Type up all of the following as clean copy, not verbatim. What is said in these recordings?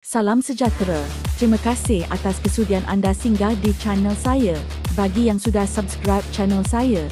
Salam sejahtera. Terima kasih atas kesudian anda singgah di channel saya. Bagi yang sudah subscribe channel saya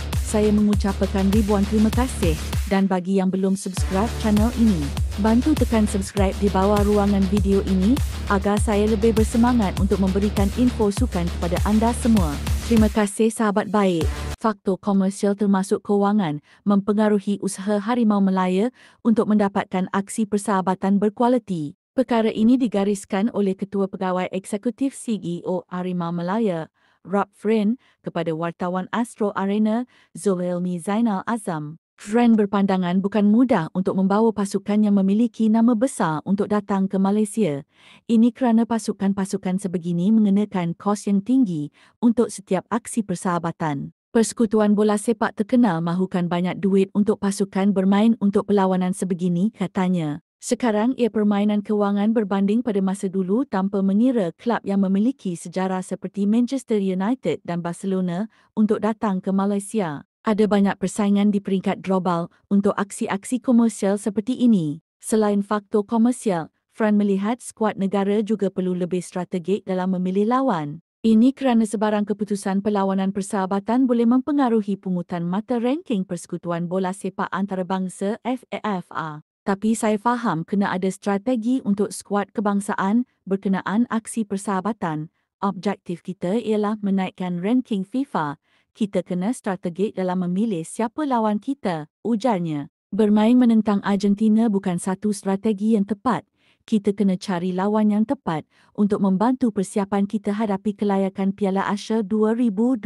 mengucapkan ribuan terima kasih. Dan bagi yang belum subscribe channel ini, bantu tekan subscribe di bawah ruangan video ini agar saya lebih bersemangat untuk memberikan info sukan kepada anda semua. Terima kasih sahabat baik. Faktor komersial termasuk kewangan mempengaruhi usaha Harimau Malaya untuk mendapatkan aksi persahabatan berkualiti. Perkara ini digariskan oleh Ketua Pegawai Eksekutif CEO Harimau Malaya, Rob Friend, kepada wartawan Astro Arena, Zulhilmi Zainal Azam. Friend berpandangan bukan mudah untuk membawa pasukan yang memiliki nama besar untuk datang ke Malaysia. Ini kerana pasukan-pasukan sebegini mengenakan kos yang tinggi untuk setiap aksi persahabatan. Persekutuan bola sepak terkenal mahukan banyak duit untuk pasukan bermain untuk perlawanan sebegini, katanya. Sekarang ia permainan kewangan berbanding pada masa dulu tanpa mengira kelab yang memiliki sejarah seperti Manchester United dan Barcelona untuk datang ke Malaysia. Ada banyak persaingan di peringkat global untuk aksi-aksi komersial seperti ini. Selain faktor komersial, Fran melihat skuad negara juga perlu lebih strategik dalam memilih lawan. Ini kerana sebarang keputusan perlawanan persahabatan boleh mempengaruhi pungutan mata ranking Persekutuan Bola Sepak Antarabangsa FIFA. Tapi saya faham kena ada strategi untuk skuad kebangsaan berkenaan aksi persahabatan. Objektif kita ialah menaikkan ranking FIFA. Kita kena strategik dalam memilih siapa lawan kita, ujarnya. Bermain menentang Argentina bukan satu strategi yang tepat. Kita kena cari lawan yang tepat untuk membantu persiapan kita hadapi kelayakan Piala Asia 2027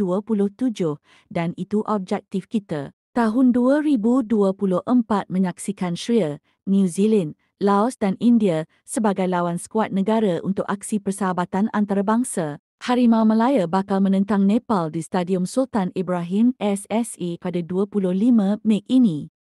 dan itu objektif kita. Tahun 2024 menyaksikan Sri, New Zealand, Laos dan India sebagai lawan skuad negara untuk aksi persahabatan antarabangsa. Harimau Malaya bakal menentang Nepal di Stadium Sultan Ibrahim SSE pada 25 Mei ini.